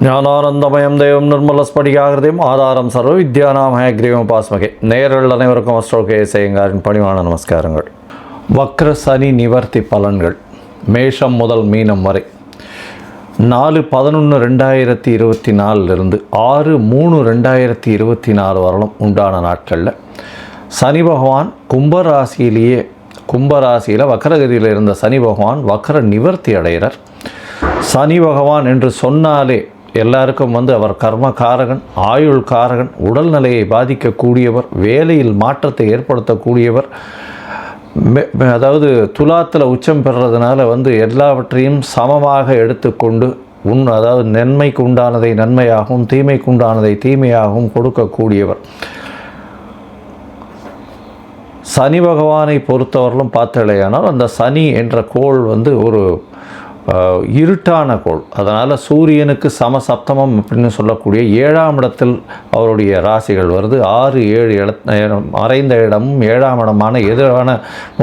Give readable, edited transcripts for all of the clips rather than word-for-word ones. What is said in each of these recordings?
ஞானானந்தமயம் தெய்வம் நிர்மலஸ்படிகாகிருதியும் ஆதாரம் சர்வ வித்யானாமய கிரீவபாஸ்மகே. நேயர்கள் அனைவருக்கும் அஸ்ட்ரோகேசையங்காரின் பணிவான நமஸ்காரங்கள். வக்ர சனி நிவர்த்தி பலன்கள் மேஷம் முதல் மீனம் வரை 4/11/2024 6/3/2024 வரலும் உண்டான நாட்களில் சனி பகவான் கும்பராசியில் வக்கரகதியில் இருந்த சனி பகவான் வக்கர நிவர்த்தி அடைகிறார். சனி பகவான் என்று சொன்னாலே எல்லாருக்கும் அவர் கர்மகாரகன், ஆயுள் காரகன், உடல்நிலையை பாதிக்கக்கூடியவர், வேலையில் மாற்றத்தை ஏற்படுத்தக்கூடியவர். அதாவது துலாத்தில் உச்சம் பெறுறதுனால எல்லாவற்றையும் சமமாக எடுத்துக்கொண்டு அதாவது நன்மைக்கு உண்டானதை நன்மையாகவும் தீமைக்கு உண்டானதை தீமையாகவும் கொடுக்கக்கூடியவர். சனி பகவானை பொறுத்தவரையிலும் பார்த்தலையானால் அந்த சனி என்ற கோள் ஒரு இருட்டான கோள். அதனால் சூரியனுக்கு சமசப்தமம் அப்படின்னு சொல்லக்கூடிய 7ஆம் இடத்தில் அவருடைய ராசிகள் வருது. 6, 7 மறைந்த இடமும் 7ஆம் இடமான எதிரான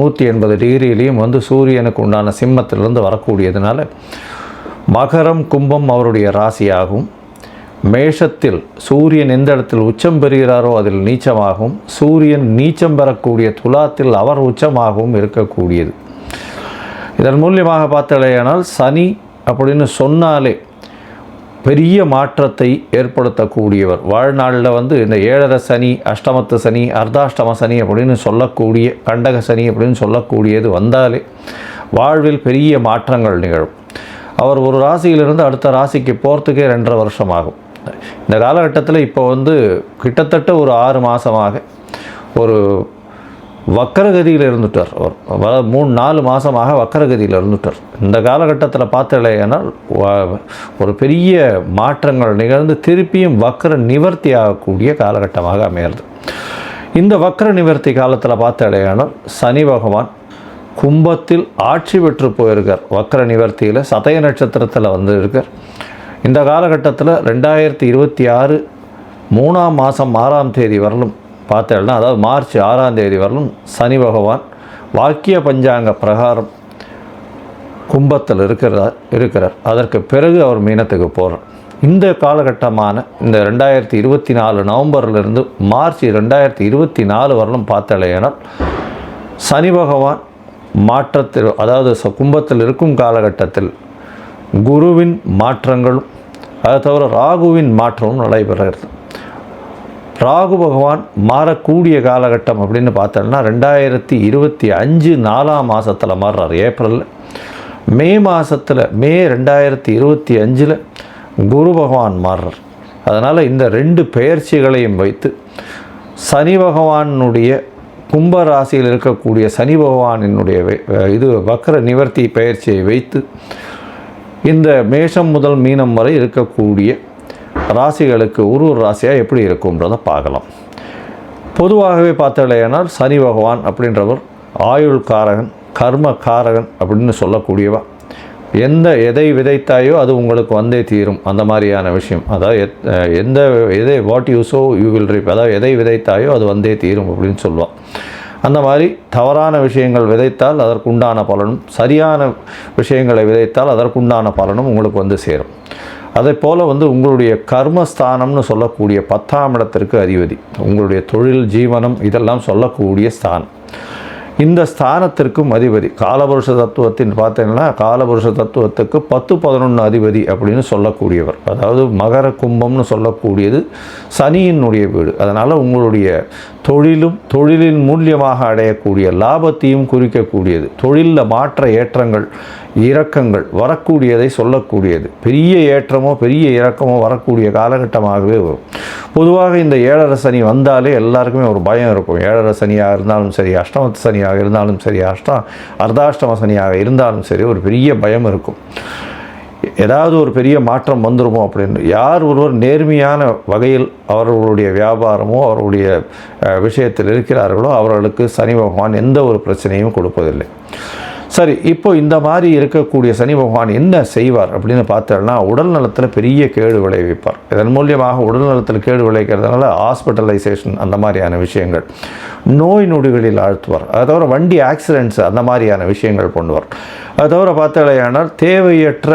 180 டிகிரியிலையும் சூரியனுக்கு உண்டான சிம்மத்திலிருந்து வரக்கூடியதுனால மகரம் கும்பம் அவருடைய ராசியாகவும், மேஷத்தில் சூரியன் எந்த இடத்தில் உச்சம் பெறுகிறாரோ அதில் நீச்சமாகவும், சூரியன் நீச்சம் பெறக்கூடிய துலாத்தில் அவர் உச்சமாகவும் இருக்கக்கூடியது. இதன் மூலியமாக பார்த்தலையானால் சனி அப்படின்னு சொன்னாலே பெரிய மாற்றத்தை ஏற்படுத்தக்கூடியவர். வாழ்நாளில் இந்த 7.5 சனி, அஷ்டமத்து சனி, அர்த்தாஷ்டம சனி அப்படின்னு சொல்லக்கூடிய கண்டக சனி அப்படின்னு சொல்லக்கூடியது வந்தாலே வாழ்வில் பெரிய மாற்றங்கள் நிகழும். அவர் ஒரு ராசியிலிருந்து அடுத்த ராசிக்கு போகிறதுக்கே 2.5 வருஷம் ஆகும். இந்த காலகட்டத்தில் இப்போ கிட்டத்தட்ட ஒரு 6 மாதமாக ஒரு வக்கரகதியில் இருந்துட்டார். அவர் 3-4 மாதமாக வக்கரகதியில் இருந்துட்டார். இந்த காலகட்டத்தில் பார்த்தலையானால் ஒரு பெரிய மாற்றங்கள் நிகழ்ந்து திருப்பியும் வக்கர நிவர்த்தி ஆகக்கூடிய காலகட்டமாக அமைகிறது. இந்த வக்கர நிவர்த்தி காலத்தில் பார்த்தலையானால் சனி பகவான் கும்பத்தில் ஆட்சி பெற்று போயிருக்கார். வக்கர நிவர்த்தியில் சதய நட்சத்திரத்தில் இருக்கார். இந்த காலகட்டத்தில் 2026 3ஆம் மாதம் 6ஆம் தேதி வரலும் பார்த்தேன்னா, அதாவது மார்ச் 6ஆம் தேதி வரலும் சனி பகவான் வாக்கிய பஞ்சாங்க பிரகாரம் கும்பத்தில் இருக்கிறார். அதற்கு பிறகு அவர் மீனத்துக்கு போகிறார். இந்த காலகட்டமான இந்த 2024 நவம்பர்லேருந்து மார்ச் 2024 வரலும் பார்த்தலையானால் சனி பகவான் மாற்றத்தில், அதாவது கும்பத்தில் இருக்கும் காலகட்டத்தில் குருவின் மாற்றங்களும் அதை தவிர ராகுவின் மாற்றமும் நடைபெறுகிறது. ராகு பகவான் மாறக்கூடிய காலகட்டம் அப்படின்னு பார்த்தோம்னா 2025 4ஆம் மாதத்தில் மாறுறார். ஏப்ரலில் மே மாதத்தில் மே 2025 குரு பகவான் மாறுறார். அதனால் இந்த 2 பெயர்ச்சிகளையும் வைத்து சனி பகவானுடைய கும்ப ராசியில் இருக்கக்கூடிய சனி பகவானினுடைய வக்கர நிவர்த்தி பெயர்ச்சியை வைத்து இந்த மேஷம் முதல் மீனம் வரை இருக்கக்கூடிய ராசிகளுக்கு ஒரு ராசியாக எப்படி இருக்கும்ன்றதை பார்க்கலாம். பொதுவாகவே பார்த்தலையானால் சனி பகவான் அப்படின்றவர் ஆயுள் காரகன், கர்ம காரகன் அப்படின்னு சொல்லக்கூடியவா. எதை விதைத்தாயோ அது உங்களுக்கு வந்தே தீரும், அந்த மாதிரியான விஷயம். அதாவது what you so you will ரீப், அதாவது எதை விதைத்தாயோ அது வந்தே தீரும் அப்படின்னு சொல்லுவாள். அந்த மாதிரி தவறான விஷயங்கள் விதைத்தால் அதற்குண்டான பலனும், சரியான விஷயங்களை விதைத்தால் அதற்குண்டான பலனும் உங்களுக்கு சேரும். அதே போல் உங்களுடைய கர்மஸ்தானம்னு சொல்லக்கூடிய 10ஆம் இடத்திற்கு அதிபதி, உங்களுடைய தொழில், ஜீவனம் இதெல்லாம் சொல்லக்கூடிய ஸ்தானம். இந்த ஸ்தானத்திற்கும் அதிபதி காலபுருஷ தத்துவத்தின் பார்த்தீங்கன்னா காலபுருஷ தத்துவத்துக்கு 10-11 அதிபதி அப்படின்னு சொல்லக்கூடியவர். அதாவது மகர கும்பம்னு சொல்லக்கூடியது சனியினுடைய வீடு. அதனால் உங்களுடைய தொழிலின் மூலியமாக அடையக்கூடிய லாபத்தையும் குறிக்கக்கூடியது. தொழிலில் மாற்ற ஏற்றங்கள் இறக்கங்கள் வரக்கூடியதை சொல்லக்கூடியது. பெரிய ஏற்றமோ பெரிய இறக்கமோ வரக்கூடிய காலகட்டமாகவே வரும். பொதுவாக இந்த 7.5 சனி வந்தாலே எல்லாருக்குமே ஒரு பயம் இருக்கும். 7.5 சனியாக இருந்தாலும் சரி, அஷ்டமத்து சனியாக இருந்தாலும் சரி, அர்த்தாஷ்டம சனியாக இருந்தாலும் சரி, ஒரு பெரிய பயம் இருக்கும். ஏதாவது ஒரு பெரிய மாற்றம் வந்துருமோ அப்படின்னு. யார் ஒருவர் நேர்மையான வகையில் அவர்களுடைய வியாபாரமோ அவர்களுடைய விஷயத்தில் இருக்கிறார்களோ அவர்களுக்கு சனி பகவான் எந்த ஒரு பிரச்சனையும் கொடுப்பதில்லை. சரி, இப்போ இந்த மாதிரி இருக்கக்கூடிய சனி பகவான் என்ன செய்வார் அப்படின்னு பார்த்தோம்னா, உடல் நலத்தில் பெரிய கேடு விளைவிப்பார். இதன் மூலியமாக உடல் நலத்தில் கேடு விளைவிக்கிறதுனால ஹாஸ்பிட்டலைசேஷன் அந்த மாதிரியான விஷயங்கள், நோய் நொடிகளில் ஆழ்த்துவார். அது தவிர வண்டி ஆக்சிடென்ட்ஸ் அந்த மாதிரியான விஷயங்கள் பண்ணுவார். அது தவிர பார்த்தாலேயானால் தேவையற்ற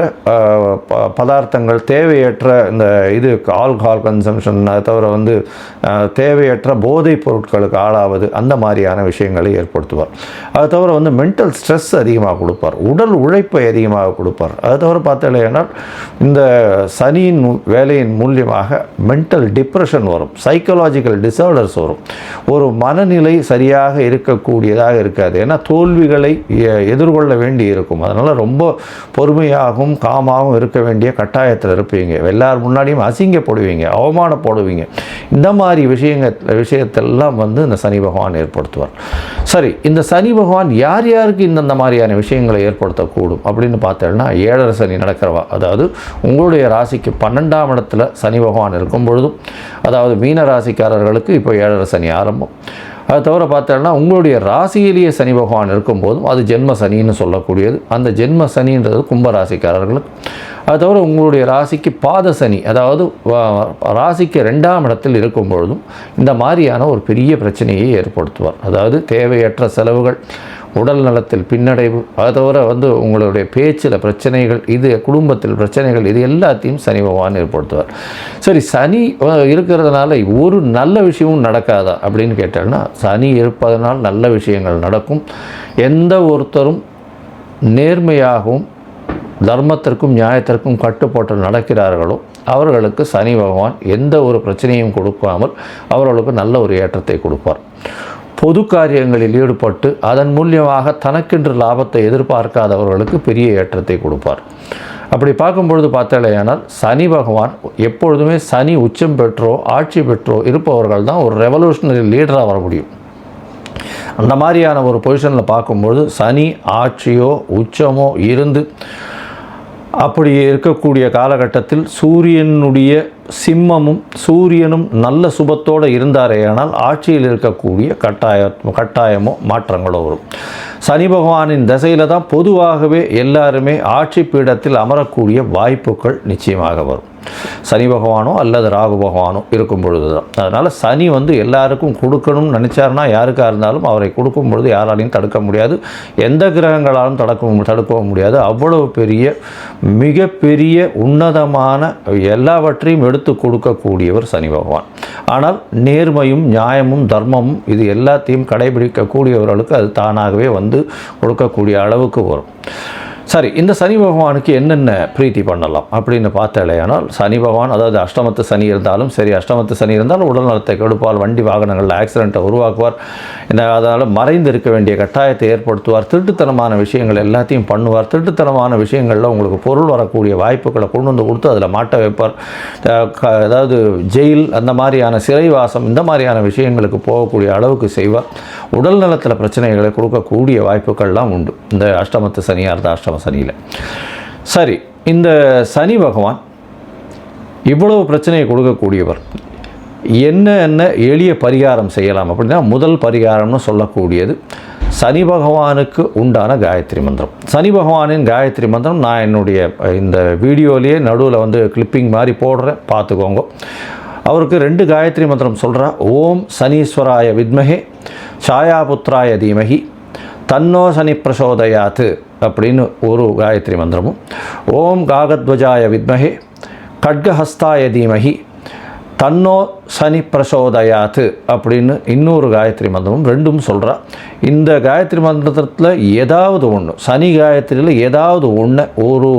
பதார்த்தங்கள், தேவையற்ற இந்த ஆல்கஹால் கன்சம்ஷன், அது தவிர தேவையற்ற போதைப் பொருட்களுக்கு ஆளாவது, அந்த மாதிரியான விஷயங்களை ஏற்படுத்துவார். அது தவிர மென்டல் ஸ்ட்ரெஸ் அதிகமாக கொடுப்பார், உடல் உழைப்பை அதிகமாக கொடுப்பார். அது தவிர பார்த்தாலேயானால் இந்த சனியின் வேலையின் மூலியமாக மென்டல் டிப்ரெஷன் வரும், சைக்கலாஜிக்கல் டிசார்டர்ஸ் வரும், ஒரு மனநிலை சரியாக இருக்கக்கூடியதாக இருக்காது. ஏன்னா தோல்விகளை எதிர்கொள்ள வேண்டி இருக்கும். அதனால் ரொம்ப பொறுமையாகவும் காமாகவும் இருக்க வேண்டிய கட்டாயத்தில் இருப்பீங்க. எல்லார் முன்னாடியும் அசிங்கப்படுவீங்க, அவமானப்படுவீங்க. இந்த மாதிரி விஷயத்தெல்லாம் இந்த சனி பகவான் ஏற்படுத்துவார். சரி, இந்த சனி பகவான் யார் யாருக்கு இந்த மாதிரியான விஷயங்களை ஏற்படுத்தக்கூடும் அப்படின்னு பார்த்தோம்னா, 7.5 சனி நடக்கிறவா, அதாவது உங்களுடைய ராசிக்கு 12ஆம் இடத்துல சனி பகவான் இருக்கும் பொழுதும், அதாவது மீன ராசிக்காரர்களுக்கு இப்போ 7.5 சனி ஆரம்பம். அது தவிர பார்த்தோம்னா உங்களுடைய ராசியிலேயே சனி பகவான் இருக்கும்போதும் அது ஜென்ம சனின்னு சொல்லக்கூடியது. அந்த ஜென்ம சனின்றது கும்பராசிக்காரர்களுக்கு. அது தவிர உங்களுடைய ராசிக்கு பாத சனி, அதாவது ராசிக்கு 2ஆம் இடத்தில் இருக்கும் பொழுதும் இந்த மாதிரியான ஒரு பெரிய பிரச்சனையை ஏற்படுத்துவார். அதாவது தேவையற்ற செலவுகள், உடல் நலத்தில் பின்னடைவு, அது தவிர உங்களுடைய பேச்சில் பிரச்சனைகள், குடும்பத்தில் பிரச்சனைகள், இது எல்லாத்தையும் சனி பகவான் ஏற்படுத்துவார். சரி, சனி இருக்கிறதுனால ஒரு நல்ல விஷயமும் நடக்காதா அப்படின்னு கேட்டால்னா, சனி இருப்பதனால் நல்ல விஷயங்கள் நடக்கும். எந்த ஒருத்தரும் நேர்மையாகவும் தர்மத்திற்கும் நியாயத்திற்கும் கட்டுப்பட்டு நடக்கிறார்களோ அவர்களுக்கு சனி பகவான் எந்த ஒரு பிரச்சனையும் கொடுக்காமல் அவர்களுக்கு நல்ல ஒரு ஏற்றத்தை கொடுப்பார். பொது காரியங்களில் ஈடுபட்டு அதன் மூலியமாக தனக்கென்று லாபத்தை எதிர்பார்க்காதவர்களுக்கு பெரிய ஏற்றத்தை கொடுப்பார். அப்படி பார்க்கும்பொழுது பார்த்தாலேயானால் சனி பகவான் எப்பொழுதுமே சனி உச்சம் பெற்றோ ஆட்சி பெற்றோ இருப்பவர்கள் தான் ஒரு ரெவல்யூஷனரி லீடராக வர முடியும். அந்த மாதிரியான ஒரு பொசிஷனில் பார்க்கும்பொழுது சனி ஆட்சியோ உச்சமோ இருந்து அப்படி இருக்கக்கூடிய காலகட்டத்தில் சூரியனும் நல்ல சுபத்தோடு இருந்தாரேயானால் ஆட்சியில் இருக்கக்கூடிய கட்டாயமோ மாற்றங்களோ வரும். சனி பகவானின் திசையில் தான் பொதுவாகவே எல்லாருமே ஆட்சி பீடத்தில் அமரக்கூடிய வாய்ப்புகள் நிச்சயமாக வரும். சனி பகவானோ அல்லது ராகு பகவானோ இருக்கும் பொழுது தான். அதனால் சனி எல்லாருக்கும் கொடுக்கணும்னு நினச்சாருன்னா யாருக்காக இருந்தாலும் அவரை கொடுக்கும் பொழுது யாராலையும் தடுக்க முடியாது, எந்த கிரகங்களாலும் தடுக்கவும் முடியாது. அவ்வளவு பெரிய மிகப்பெரிய உன்னதமான எல்லாவற்றையும் எடுத்து கொடுக்கக்கூடியவர் சனி பகவான். ஆனால் நேர்மையும் நியாயமும் தர்மமும் இது எல்லாத்தையும் கடைபிடிக்கக்கூடியவர்களுக்கு அது தானாகவே கொடுக்கக்கூடிய அளவுக்கு வரும். சரி, இந்த சனி பகவானுக்கு என்னென்ன பிரீத்தி பண்ணலாம் அப்படின்னு பார்த்தாலேயானால், சனி பகவான் அதாவது அஷ்டமத்து சனி இருந்தாலும் சரி, அஷ்டமத்து சனி இருந்தாலும் உடல் நலத்தை கெடுப்பார், வண்டி வாகனங்களில் ஆக்சிடெண்ட்டை உருவாக்குவார், அதனால் மறைந்து இருக்க வேண்டிய கட்டாயத்தை ஏற்படுத்துவார், திருட்டுத்தனமான விஷயங்கள் எல்லாத்தையும் பண்ணுவார். திருட்டுத்தனமான விஷயங்களில் உங்களுக்கு பொருள் வரக்கூடிய வாய்ப்புகளை கொண்டு கொடுத்து அதில் மாட்ட வைப்பார். அதாவது ஜெயில், அந்த மாதிரியான சிறைவாசம், இந்த மாதிரியான விஷயங்களுக்கு போகக்கூடிய அளவுக்கு செய்வார். உடல் நலத்தில் பிரச்சனைகளை கொடுக்கக்கூடிய வாய்ப்புகள்லாம் உண்டு இந்த அஷ்டமத்து சனியாக இருந்தால் அஷ்டம சனியில். சரி, இந்த சனி பகவான் இவ்வளவு பிரச்சனையை கொடுக்கக்கூடியவர். என்ன எளிய பரிகாரம் செய்யலாம் அப்படின்னா, முதல் பரிகாரம்னு சொல்லக்கூடியது சனி பகவானுக்கு உண்டான காயத்ரி மந்திரம். சனி பகவானின் காயத்ரி மந்திரம் நான் என்னுடைய இந்த வீடியோலேயே நடுவில் கிளிப்பிங் மாதிரி போடுறேன், பார்த்துக்கோங்க. அவருக்கு 2 காயத்ரி மந்திரம் சொல்கிறா. ஓம் சனீஸ்வராய வித்மஹே சாயாபுத்ராய தீமஹி தன்னோ சனி பிரசோதயாத்து அப்படின்னு ஒரு காயத்ரி மந்திரமும், ஓம் காகத்வஜாய வித்மஹே கட்கஹஸ்தாய தீமஹி தன்னோ சனி பிரசோதயாத்து அப்படின்னு இன்னொரு காயத்ரி மந்திரமும் 2ம் சொல்கிறா. இந்த காயத்ரி மந்திரத்தில் ஏதாவது ஒன்று, சனி காயத்ரியில் ஏதாவது ஒன்று ஒரு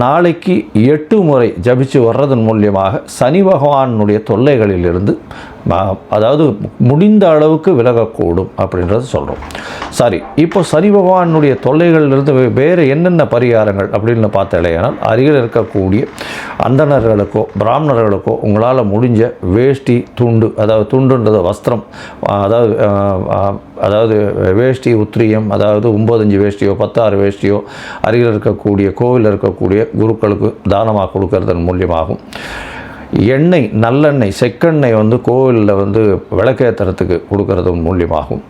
நாளைக்கு 8 முறை ஜபிச்சு வர்றதன் மூலியமாக சனி பகவானுடைய தொல்லைகளிலிருந்து அதாவது முடிந்த அளவுக்கு விலகக்கூடும் அப்படின்றது சொல்கிறோம். சரி, இப்போ சனி பகவானுடைய தொல்லைகளிலிருந்து வேறு என்னென்ன பரிகாரங்கள் அப்படின்னு பார்த்தாலேயானால், அருகில் இருக்கக்கூடிய அந்தணர்களுக்கோ பிராமணர்களுக்கோ உங்களால் முடிஞ்ச வேஷ்டி துண்டு, அதாவது துண்டுன்றது வஸ்திரம், அதாவது வேஷ்டி உத்திரியம், அதாவது 9 வேஷ்டியோ 16 வேஷ்டியோ அருகில் இருக்கக்கூடிய கோவிலில் இருக்கக்கூடிய குருக்களுக்கு தானமாக கொடுக்கறதன் மூலியமாகும். எண்ணெய், நல்லெண்ணெய், செக்கெண்ணெய் கோவிலில் விளக்கேற்றுறதுக்கு கொடுக்கறது மூலியமாகும்.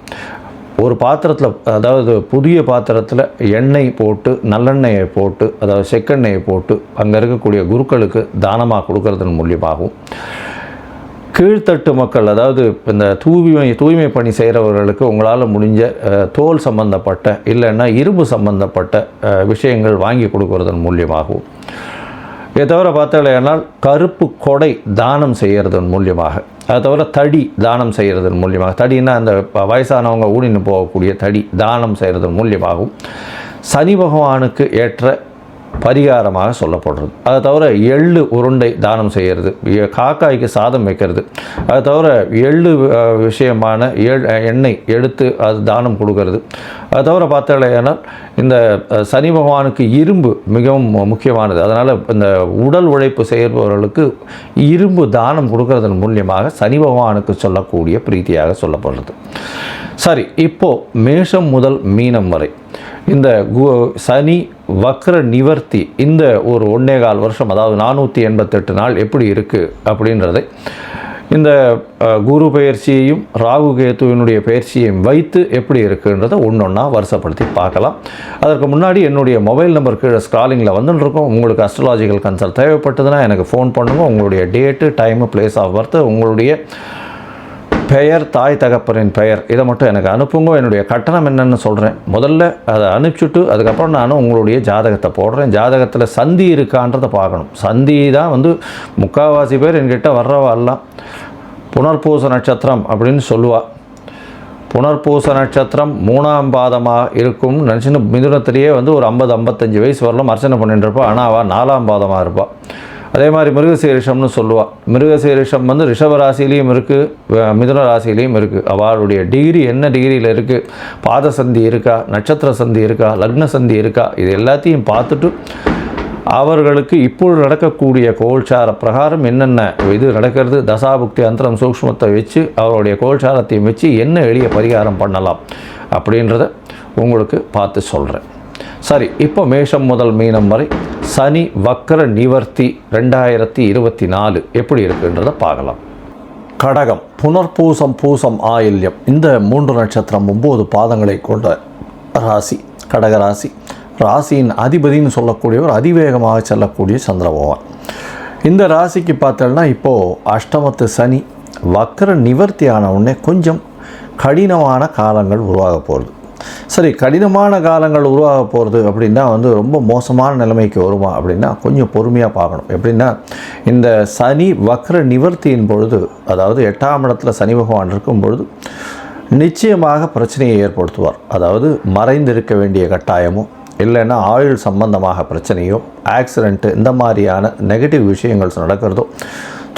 ஒரு பாத்திரத்தில், அதாவது புதிய பாத்திரத்தில் எண்ணெய் போட்டு, நல்லெண்ணெயை போட்டு, அதாவது செக்கெண்ணெயை போட்டு அங்கே இருக்கக்கூடிய குருக்களுக்கு தானமாக கொடுக்கறதன் மூலியமாகவும், கீழ்த்தட்டு மக்கள், அதாவது இந்த தூய்மை பணி செய்கிறவர்களுக்கு உங்களால் முடிஞ்ச தோல் சம்பந்தப்பட்ட இல்லைன்னா இரும்பு சம்பந்தப்பட்ட விஷயங்கள் வாங்கி கொடுக்கறதன் மூலியமாகவும், இதை தவிர பார்த்தாலேனால் கருப்பு கொடை தானம் செய்கிறதன் மூலியமாக, அதை தவிர தடி தானம் செய்கிறதன் மூலியமாக, தடின்னா அந்த வயசானவங்க ஊனின்னு போகக்கூடிய தடி தானம் செய்கிறதன் மூலியமாகவும் சனி பகவானுக்கு ஏற்ற பரிகாரமாக சொல்லப்படுறது. அதை தவிர எள்ளு உருண்டை தானம் செய்கிறது, காக்காய்க்கு சாதம் வைக்கிறது, அதை தவிர எள்ளு விஷயமான எண்ணெய் எடுத்து அது தானம் கொடுக்கறது. அதை தவிர பார்த்தாலேனால் இந்த சனி பகவானுக்கு இரும்பு மிகவும் முக்கியமானது. அதனால் இந்த உடல் உழைப்பு செய்பவர்களுக்கு இரும்பு தானம் கொடுக்கறதன் மூலியமாக சனி பகவானுக்கு சொல்லக்கூடிய பிரீத்தியாக சொல்லப்படுறது. சரி, இப்போது மேஷம் முதல் மீனம் வரை இந்த சனி வக்ர நிவர்த்தி இந்த ஒரு 1.25 வருஷம், அதாவது 488 நாள் எப்படி இருக்குது அப்படின்றதை இந்த குரு பயிற்சியையும் ராகு கேத்துவினுடைய பயிற்சியையும் வைத்து எப்படி இருக்குன்றதை ஒன்றொன்னா வருஷப்படுத்தி பார்க்கலாம். அதற்கு முன்னாடி என்னுடைய மொபைல் நம்பர் கீழே ஸ்க்ராலிங்கில் வந்துட்டுருக்கோம். உங்களுக்கு அஸ்ட்ராலாஜிக்கல் கன்சல்ட் தேவைப்பட்டதுன்னா எனக்கு ஃபோன் பண்ணுங்கள். உங்களுடைய date, time, place of birth, உங்களுடைய பெயர், தாய் தகப்பனின் பெயர், இதை மட்டும் எனக்கு அனுப்புங்க. என்னுடைய கட்டணம் என்னென்னு சொல்கிறேன். முதல்ல அதை அனுப்பிச்சுட்டு அதுக்கப்புறம் நான் உங்களுடைய ஜாதகத்தை போடுறேன். ஜாதகத்தில் சந்தி இருக்கான்றதை பார்க்கணும். சந்தி தான் முக்கால்வாசி பேர் என்கிட்ட வர்றவாலாம் புனர்பூச நட்சத்திரம் அப்படின்னு சொல்லுவாள். புனர்பூச நட்சத்திரம் 3ஆம் பாதமாக இருக்கும்னு நினச்சின்னு மிதுனத்திலேயே ஒரு 50-55 வயசு வரலாம் அர்ச்சனை பண்ணிட்டு இருப்பாள். ஆனால் அவள் 4ஆம் பாதமாக இருப்பாள். அதே மாதிரி மிருகசீரிஷம்னு சொல்லுவாள். மிருகசீரிஷம் ரிஷப ராசிலையும் இருக்குது, மிதுன ராசிலையும் இருக்குது. அவளுடைய டிகிரி என்ன டிகிரியில் இருக்குது, பாத சந்தி இருக்கா, நட்சத்திர சந்தி இருக்கா, லக்ன சந்தி இருக்கா, இது எல்லாத்தையும் பார்த்துட்டு அவர்களுக்கு இப்பொழுது நடக்கக்கூடிய கோல்சார பிரகாரம் என்னென்ன இது நடக்கிறது, தசாபுக்தி அந்தரம் சூக்ஷ்மத்தை வச்சு அவருடைய கோல்சாரத்தையும் வச்சு என்ன எளிய பரிகாரம் பண்ணலாம் அப்படின்றத உங்களுக்கு பார்த்து சொல்கிறேன். சரி, இப்போ மேஷம் முதல் மீனம் வரை சனி வக்ர நிவர்த்தி 2024 எப்படி இருக்குன்றதை பார்க்கலாம். கடகம், புனர்பூசம், பூசம், ஆயில்யம் இந்த 3 நட்சத்திரம் 9 பாதங்களை கொண்ட ராசி கடகராசி. ராசியின் அதிபதினு சொல்லக்கூடியவர் அதிவேகமாக செல்லக்கூடிய சந்திர பகவான். இந்த ராசிக்கு பார்த்தோம்னா இப்போது அஷ்டமத்து சனி வக்ர நிவர்த்தி ஆன உடனே கொஞ்சம் கடினமான காலங்கள் உருவாக போகிறது. சரி, கடினமான காலங்கள் உருவாக போகிறது அப்படின்னா ரொம்ப மோசமான நிலைமைக்கு வருமா அப்படின்னா கொஞ்சம் பொறுமையாக பார்க்கணும். எப்படின்னா இந்த சனி வக்ர நிவர்த்தியின் பொழுது, அதாவது 8ஆம் இடத்துல சனி பகவான் இருக்கும் பொழுது நிச்சயமாக பிரச்சனையை ஏற்படுத்துவார். அதாவது மறைந்திருக்க வேண்டிய கட்டாயமோ இல்லைன்னா ஆயுள் சம்பந்தமாக பிரச்சனையோ, ஆக்சிடெண்ட்டு, இந்த மாதிரியான நெகட்டிவ் விஷயங்கள் நடக்கிறதோ,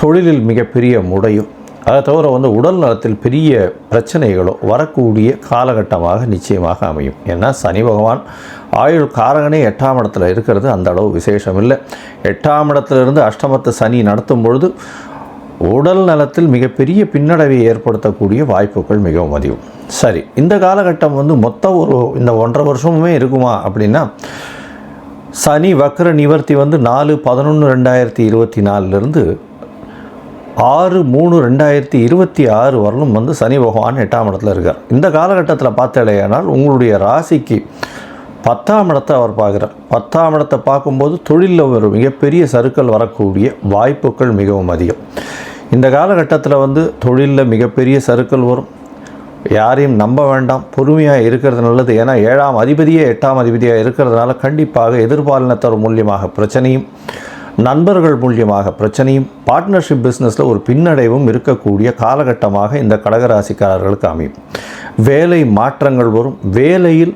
தொழிலில் மிகப்பெரிய முடையும், அதை தவிர உடல் நலத்தில் பெரிய பிரச்சனைகளோ வரக்கூடிய காலகட்டமாக நிச்சயமாக அமையும். ஏன்னா சனி பகவான் ஆயுள் காரகனே 8ஆம் இடத்துல இருக்கிறது அந்த அளவு விசேஷம் இல்லை. 8ஆம் இடத்துலேருந்து அஷ்டமத்து சனி நடத்தும் பொழுது உடல் நலத்தில் மிகப்பெரிய பின்னடைவை ஏற்படுத்தக்கூடிய வாய்ப்புகள் மிகவும் அதிகம். சரி, இந்த காலகட்டம் மொத்தம் இந்த 1.5 வருஷமுமே இருக்குமா அப்படின்னா சனி வக்ர நிவர்த்தி 4/11/2024 6/3/2026 வரலும் சனி பகவான் 8ஆம் இடத்துல இருக்கார். இந்த காலகட்டத்தில் பார்த்தாலேயானால் உங்களுடைய ராசிக்கு 10ஆம் இடத்தை அவர் பார்க்குறார். 10ஆம் இடத்தை பார்க்கும்போது தொழிலில் ஒரு மிகப்பெரிய சறுக்கல் வரக்கூடிய வாய்ப்புகள் மிகவும் அதிகம். இந்த காலகட்டத்தில் தொழிலில் மிகப்பெரிய சறுக்கல் வரும். யாரையும் நம்ப வேண்டாம், பொறுமையாக இருக்கிறது நல்லது. ஏன்னா 7ஆம் அதிபதியே 8ஆம் அதிபதியாக இருக்கிறதுனால கண்டிப்பாக எதிர்பாலினத்தவர் மூலியமாக பிரச்சனையும், நண்பர்கள் மூலியமாக பிரச்சனையும், பார்ட்னர்ஷிப் பிஸ்னஸில் ஒரு பின்னடைவும் இருக்கக்கூடிய காலகட்டமாக இந்த கடகராசிக்காரர்களுக்கு அமையும். வேலை மாற்றங்கள் வரும். வேலையில்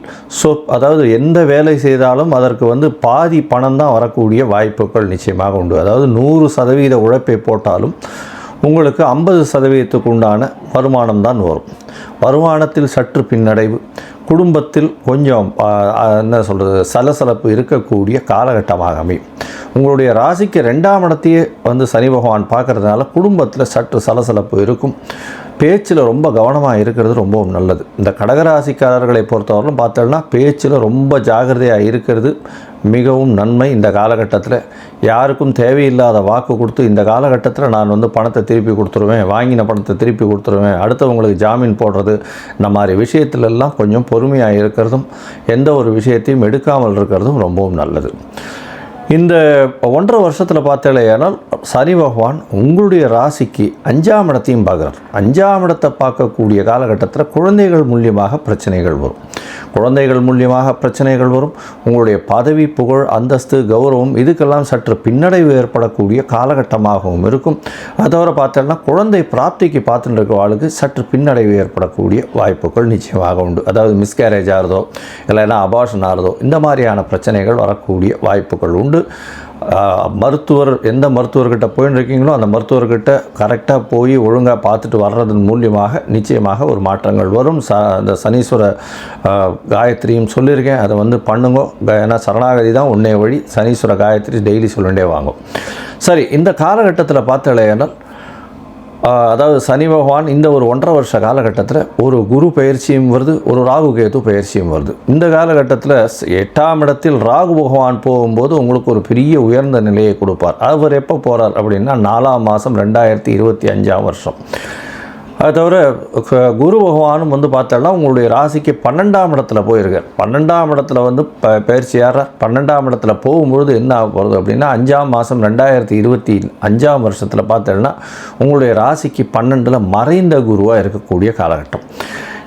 அதாவது எந்த வேலை செய்தாலும் அதற்கு பாதி பணம் தான் வரக்கூடிய வாய்ப்புகள் நிச்சயமாக உண்டு. அதாவது 100% உழைப்பை போட்டாலும் உங்களுக்கு 50% உண்டான வருமானம் தான் வரும். வருமானத்தில் சற்று பின்னடைவு, குடும்பத்தில் கொஞ்சம் என்ன சொல்கிறது சலசலப்பு இருக்கக்கூடிய காலகட்டமாக அமையும். உங்களுடைய ராசிக்கு 2ஆம் இடத்தையே சனி பகவான் பார்க்கறதுனால குடும்பத்தில் சற்று சலசலப்பு இருக்கும். பேச்சில் ரொம்ப கவனமாக இருக்கிறது ரொம்பவும் நல்லது. இந்த கடகராசிக்காரர்களை பொறுத்தவரையிலும் பார்த்தோம்னா பேச்சில் ரொம்ப ஜாகிரதையாக இருக்கிறது மிகவும் நன்மை. இந்த காலகட்டத்தில் யாருக்கும் தேவையில்லாத வாக்கு கொடுத்து இந்த காலகட்டத்தில் நான் வந்து பணத்தை திருப்பி கொடுத்துருவேன், வாங்கின பணத்தை திருப்பி கொடுத்துருவேன், அடுத்தவங்களுக்கு ஜாமீன் போடுறது, இந்த மாதிரி விஷயத்துலெல்லாம் கொஞ்சம் பொறுமையாக இருக்கிறதும் எந்த ஒரு விஷயத்தையும் எடுக்காமல் இருக்கிறதும் ரொம்பவும் நல்லது. இந்த 1.5 வருஷத்தில் பார்த்தேனால் சனி பகவான் உங்களுடைய ராசிக்கு 5ஆம் இடத்தையும் பார்க்குறார். 5ஆம் இடத்தை பார்க்கக்கூடிய காலகட்டத்தில் குழந்தைகள் மூலியமாக பிரச்சனைகள் வரும். குழந்தைகள் மூலியமாக பிரச்சனைகள் வரும். உங்களுடைய பதவி, புகழ், அந்தஸ்து, கௌரவம் இதுக்கெல்லாம் சற்று பின்னடைவு ஏற்படக்கூடிய காலகட்டமாகவும் இருக்கும். அதை தவிர பார்த்தோம்னா குழந்தை பிராப்திக்கு பார்த்துட்டு இருக்க ஆளுக்கு சற்று பின்னடைவு ஏற்படக்கூடிய வாய்ப்புகள் நிச்சயமாக உண்டு. அதாவது மிஸ்கேரேஜ் ஆகிறதோ இல்லைன்னா அபார்ஷன் ஆகிறதோ இந்த மாதிரியான பிரச்சனைகள் வரக்கூடிய வாய்ப்புகள் உண்டு. மருத்துவர் எந்த மருத்துவர்கிட்ட போயின்னு இருக்கீங்களோ அந்த மருத்துவர்கிட்ட கரெக்டாக போய் ஒழுங்காக பார்த்துட்டு வர்றதன் மூலியமாக நிச்சயமாக ஒரு மாற்றங்கள் வரும். அந்த சனீஸ்வர காயத்ரியும் சொல்லியிருக்கேன், அதை வந்து பண்ணுங்க. ஏன்னா சரணாகதி தான் உன்னே வழி. சனீஸ்வர காயத்ரி டெய்லி சொல்லிகிட்டே வாங்கும். சரி, இந்த காலகட்டத்தில் பார்த்தாலேனால் அதாவது சனி பகவான் இந்த ஒரு 1.5 வருஷ காலகட்டத்தில் ஒரு குரு பயிற்சியும் வருது, ஒரு ராகு கேது பயிற்சியும் வருது. இந்த காலகட்டத்தில் 8ஆம் இடத்தில் ராகு பகவான் போகும்போது உங்களுக்கு ஒரு பெரிய உயர்ந்த நிலையை கொடுப்பார். அவர் எப்போ போகிறார் அப்படின்னா 4ஆம் மாதம் 2025ஆம் வருஷம். அது தவிர குரு பகவானும் வந்து பார்த்தோம்னா உங்களுடைய ராசிக்கு 12ஆம் இடத்துல போயிருக்கார். 12ஆம் இடத்துல வந்து பயிற்சியார். 12ஆம் இடத்துல போகும்பொழுது என்ன ஆக போகிறது அப்படின்னா 5ஆம் மாதம் 2025ஆம் வருஷத்தில் பார்த்தோம்னா உங்களுடைய ராசிக்கு 12ல் மறைந்த குருவாக இருக்கக்கூடிய காலகட்டம்.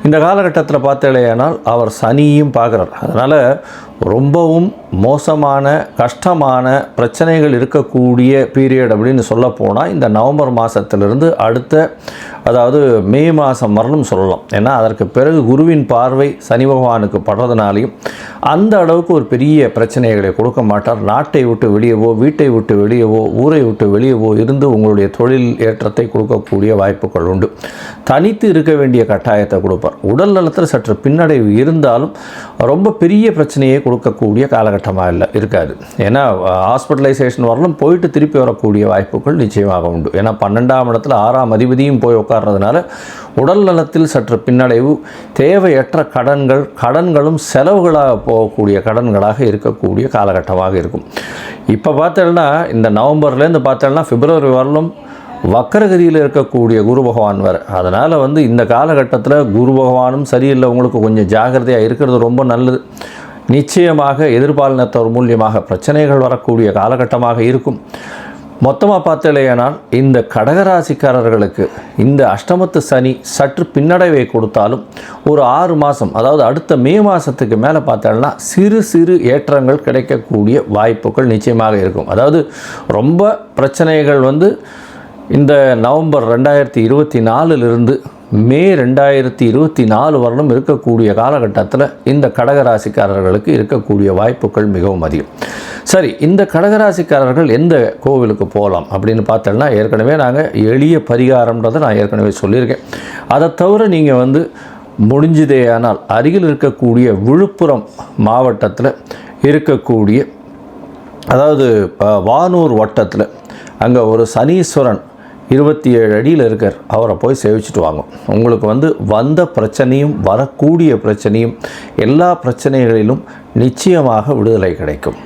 இந்த காலகட்டத்தில் பார்த்தேனால் அவர் சனியும் பார்க்குறார். அதனால் ரொம்பவும் மோசமான கஷ்டமான பிரச்சனைகள் இருக்கக்கூடிய பீரியட் அப்படின்னு சொல்லப்போனால் இந்த நவம்பர் மாதத்திலிருந்து அடுத்த அதாவது மே மாதம் வரலும் சொல்லலாம். ஏன்னா அதற்கு பிறகு குருவின் பார்வை சனி பகவானுக்கு படுறதுனாலையும் அந்த அளவுக்கு ஒரு பெரிய பிரச்சனைகளை கொடுக்க மாட்டார். நாட்டை விட்டு வெளியவோ, வீட்டை விட்டு வெளியவோ, ஊரை விட்டு வெளியவோ இருந்து உங்களுடைய தொழில் ஏற்றத்தை கொடுக்கக்கூடிய வாய்ப்புகள் உண்டு. தனித்து இருக்க வேண்டிய கட்டாயத்தை கொடுப்பார். உடல் நலத்தில் சற்று பின்னடைவு இருந்தாலும் ரொம்ப பெரிய பிரச்சனையை கொடுக்கக்கூடிய காலகட்டமாக இருக்காது. ஏன்னா ஹாஸ்பிட்டலைசேஷன் வரலும் போயிட்டு திருப்பி வரக்கூடிய வாய்ப்புகள் நிச்சயமாக உண்டு. ஏன்னா 12ஆம் இடத்துல 6ஆம் அதிபதியும் போய் உட்கார்றதுனால உடல் நலத்தில் சற்று பின்னடைவு, தேவையற்ற கடன்களும் செலவுகளாக போகக்கூடிய கடன்களாக இருக்கக்கூடிய காலகட்டமாக இருக்கும். இப்போ பார்த்தோம்னா இந்த நவம்பர்லேருந்து பார்த்தோம்னா பிப்ரவரி வரலும் வக்கரகதியில் இருக்கக்கூடிய குரு பகவான் வேறு. அதனால் வந்து இந்த காலகட்டத்தில் குரு பகவானும் சரியில்லை, உங்களுக்கு கொஞ்சம் ஜாகிரதையாக இருக்கிறது ரொம்ப நல்லது. நிச்சயமாக எதிர்பாலினத்தவர் மூலியமாக பிரச்சனைகள் வரக்கூடிய காலகட்டமாக இருக்கும். மொத்தமாக பார்த்தலையானால் இந்த கடகராசிக்காரர்களுக்கு இந்த அஷ்டமத்து சனி சற்று பின்னடைவை கொடுத்தாலும் ஒரு 6 மாதம், அதாவது அடுத்த மே மாதத்துக்கு மேலே பார்த்தோம்னா சிறு சிறு ஏற்றங்கள் கிடைக்கக்கூடிய வாய்ப்புகள் நிச்சயமாக இருக்கும். அதாவது ரொம்ப பிரச்சனைகள் வந்து இந்த நவம்பர் 2024 மே 2024 வரலும் இருக்கக்கூடிய காலகட்டத்தில் இந்த கடகராசிக்காரர்களுக்கு இருக்கக்கூடிய வாய்ப்புகள் மிகவும் அதிகம். சரி, இந்த கடகராசிக்காரர்கள் எந்த கோவிலுக்கு போகலாம் அப்படின்னு பார்த்தோம்னா ஏற்கனவே நாங்கள் எளிய பரிகாரம்ன்றதை நான் ஏற்கனவே சொல்லியிருக்கேன். அதை தவிர நீங்கள் வந்து முடிஞ்சதேயானால் அருகில் இருக்கக்கூடிய விழுப்புரம் மாவட்டத்தில் இருக்கக்கூடிய அதாவது வானூர் வட்டத்தில் அங்கே ஒரு சனீஸ்வரன் 27 அடியில் இருக்கார். அவரை போய் சேவிச்சுட்டு வாங்க. உங்களுக்கு வந்து வந்த பிரச்சனையும் வரக்கூடிய பிரச்சனையும் எல்லா பிரச்சனைகளிலும் நிச்சயமாக விடுதலை கிடைக்கும்.